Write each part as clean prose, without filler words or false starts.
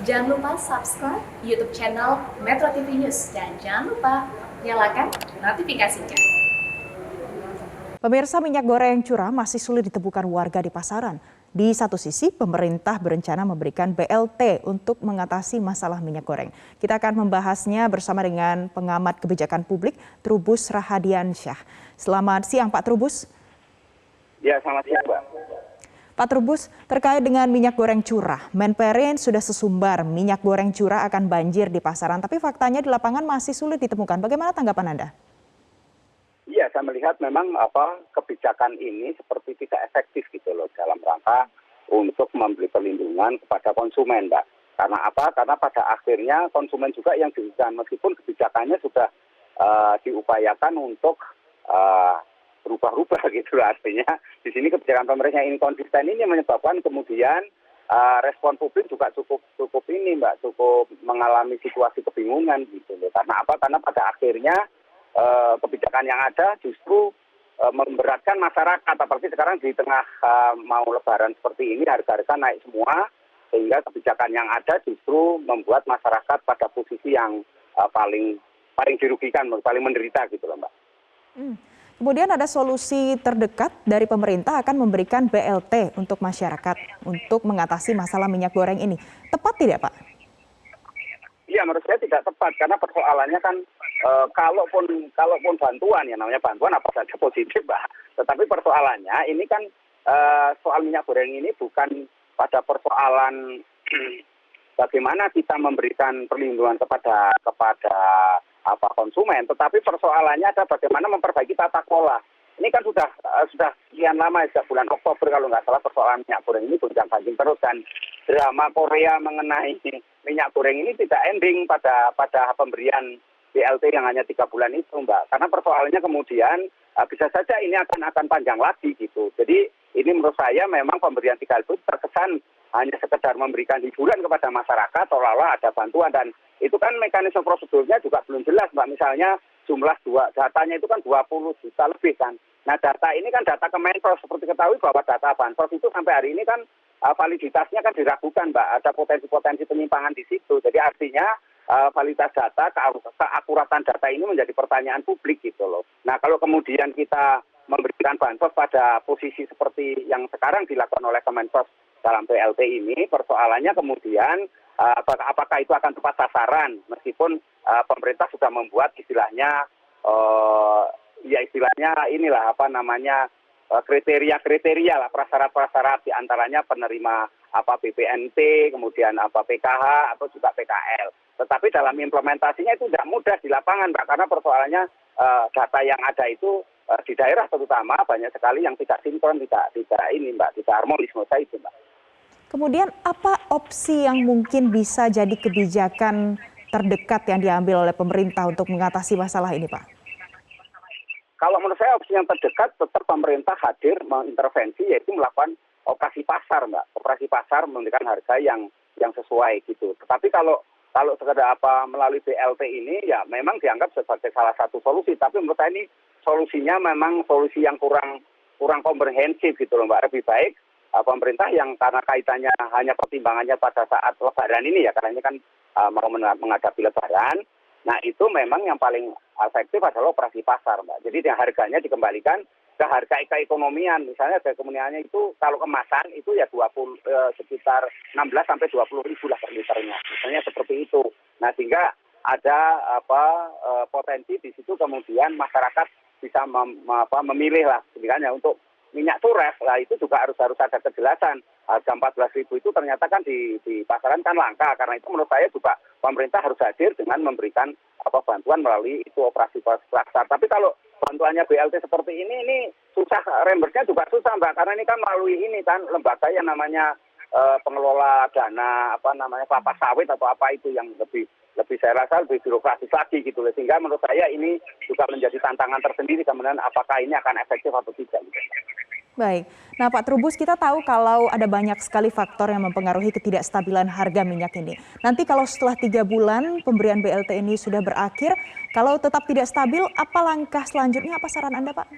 Jangan lupa subscribe YouTube channel Metro TV News dan jangan lupa nyalakan notifikasinya. Pemirsa, minyak goreng curah masih sulit ditemukan warga di pasaran. Di satu sisi, pemerintah berencana memberikan BLT untuk mengatasi masalah minyak goreng. Kita akan membahasnya bersama dengan pengamat kebijakan publik Trubus Rahadiansyah. Selamat siang Pak Trubus. Ya, selamat siang Mbak. Pak Trubus, terkait dengan minyak goreng curah, Menperin sudah sesumbar minyak goreng curah akan banjir di pasaran, tapi faktanya di lapangan masih sulit ditemukan. Bagaimana tanggapan Anda? Iya, saya melihat memang kebijakan ini seperti tidak efektif gitu loh dalam rangka untuk memberi perlindungan kepada konsumen, Mbak. Karena apa? Karena pada akhirnya konsumen juga yang dirugikan, meskipun kebijakannya sudah diupayakan untuk berubah-ubah gitu loh. Artinya di sini kebijakan pemerintah yang inkonsisten ini menyebabkan kemudian respon publik juga cukup ini, Mbak, cukup mengalami situasi kebingungan gitu loh. Karena apa? Karena pada akhirnya kebijakan yang ada justru memberatkan masyarakat, apalagi sekarang di tengah mau lebaran seperti ini harga-harga naik semua, sehingga kebijakan yang ada justru membuat masyarakat pada posisi yang paling dirugikan, paling menderita gitu loh, Mbak. Kemudian ada solusi terdekat dari pemerintah akan memberikan BLT untuk masyarakat untuk mengatasi masalah minyak goreng ini. Tepat tidak, Pak? Iya, menurut saya tidak tepat karena persoalannya kan kalaupun bantuan, ya namanya bantuan apa saja positif, Mbak. Tetapi persoalannya ini kan soal minyak goreng ini bukan pada persoalan bagaimana kita memberikan perlindungan kepada konsumen, tetapi persoalannya adalah bagaimana memperbaiki tata kelola. Ini kan sudah sekian lama, sejak bulan Oktober kalau nggak salah, persoalan minyak goreng ini gonjang-ganjing terus, dan drama Korea mengenai minyak goreng ini tidak ending pada pemberian BLT yang hanya 3 bulan itu, Mbak. Karena persoalannya kemudian bisa saja ini akan panjang lagi gitu. Jadi ini menurut saya memang pemberian 3 itu terkesan hanya sekedar memberikan hiburan kepada masyarakat seolah-olah ada bantuan, dan itu kan mekanisme prosedurnya juga belum jelas, Mbak. Misalnya jumlah datanya itu kan 20 juta lebih kan. Nah, data ini kan data Kemensos, seperti ketahui bahwa data Bansos itu sampai hari ini kan validitasnya kan diragukan, Mbak. Ada potensi-potensi penyimpangan di situ. Jadi artinya validitas data, keakuratan data ini menjadi pertanyaan publik gitu loh. Nah, kalau kemudian kita memberikan Bansos pada posisi seperti yang sekarang dilakukan oleh Kemensos dalam BLT ini, persoalannya kemudian apakah itu akan tepat sasaran, meskipun pemerintah sudah membuat istilahnya kriteria lah, prasyarat-prasyarat, diantaranya penerima BPNT, kemudian PKH atau juga PKL. Tetapi dalam implementasinya itu tidak mudah di lapangan, Mbak, karena persoalannya data yang ada itu di daerah terutama banyak sekali yang tidak sinkron, tidak harmonis menurut saya itu, Mbak. Kemudian apa opsi yang mungkin bisa jadi kebijakan terdekat yang diambil oleh pemerintah untuk mengatasi masalah ini, Pak? Kalau menurut saya opsi yang terdekat tetap pemerintah hadir mengintervensi, yaitu melakukan operasi pasar, Mbak. Operasi pasar memberikan harga yang sesuai gitu. Tetapi kalau sekedar melalui BLT ini ya memang dianggap sebagai salah satu solusi. Tapi menurut saya ini solusinya memang solusi yang kurang komprehensif gitu loh, Mbak. Lebih baik pemerintah yang karena kaitannya hanya pertimbangannya pada saat lebaran ini ya, karena ini kan mau menghadapi lebaran. Nah, itu memang yang paling efektif adalah operasi pasar, Mbak. Jadi yang harganya dikembalikan ke harga keekonomian. Misalnya keekonomiannya itu kalau kemasan itu ya sekitar 16 sampai 20 ribu lah per liternya. Misalnya seperti itu. Nah, sehingga ada potensi di situ kemudian masyarakat bisa memilih lah sebenarnya untuk minyak curah lah, itu juga harus ada kejelasan. Harga 14.000 itu ternyata kan di pasaran kan langka. Karena itu menurut saya juga pemerintah harus hadir dengan memberikan bantuan melalui itu operasi pasar. Tapi kalau bantuannya BLT seperti ini susah, reimbursenya juga susah, Mbak, karena ini kan melalui ini kan lembaga yang namanya pengelola dana kelapa sawit atau apa itu yang lebih saya rasa lebih birokratis lagi gitu. Sehingga menurut saya ini juga menjadi tantangan tersendiri kemudian apakah ini akan efektif atau tidak gitu. Baik. Nah, Pak Trubus, kita tahu kalau ada banyak sekali faktor yang mempengaruhi ketidakstabilan harga minyak ini. Nanti kalau setelah 3 bulan pemberian BLT ini sudah berakhir, kalau tetap tidak stabil, apa langkah selanjutnya? Apa saran Anda, Pak?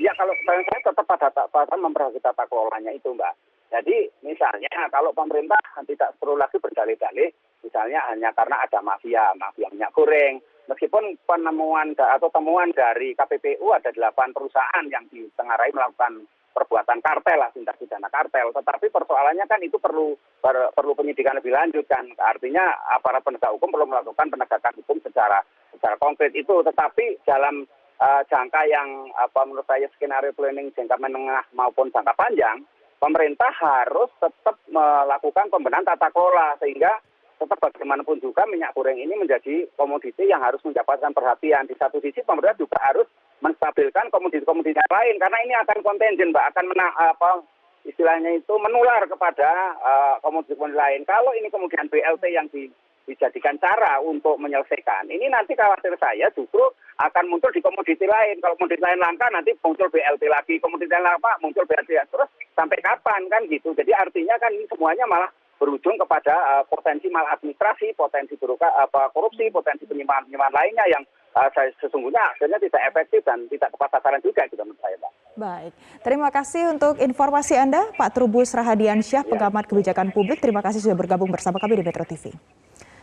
Ya, kalau saya tetap pada memperhatikan tata kelolanya itu, Mbak. Jadi misalnya kalau pemerintah tidak perlu lagi berdalih-dalih, misalnya hanya karena ada mafia minyak goreng, meskipun penemuan atau temuan dari KPPU ada 8 perusahaan yang ditengarai melakukan perbuatan kartel lah, tindak pidana kartel. Tetapi persoalannya kan itu perlu penyidikan lebih lanjut kan. Artinya aparat penegak hukum perlu melakukan penegakan hukum secara konkret itu. Tetapi dalam jangka yang menurut saya skenario planning jangka menengah maupun jangka panjang, pemerintah harus tetap melakukan pembenahan tata kelola sehingga tetap bagaimanapun juga minyak goreng ini menjadi komoditi yang harus mendapatkan perhatian. Di satu sisi pemerintah juga harus menstabilkan komoditi-komoditi yang lain karena ini akan kontingent, Mbak, akan istilahnya itu menular kepada komoditi-komoditi lain. Kalau ini kemudian BLT yang dijadikan cara untuk menyelesaikan, ini nanti khawatir saya justru akan muncul di komoditi lain. Kalau komoditi lain langka nanti muncul BLT lagi, komoditi lain langka muncul BLT terus sampai kapan kan gitu. Jadi artinya kan ini semuanya malah berujung kepada potensi maladministrasi, potensi korupsi, potensi penyimpangan lainnya yang sesungguhnya akhirnya tidak efektif dan tidak tepat sasaran juga gitu menurut saya, Mbak. Baik, terima kasih untuk informasi Anda, Pak Trubus Rahadiansyah, pengamat kebijakan publik. Terima kasih sudah bergabung bersama kami di Metro TV.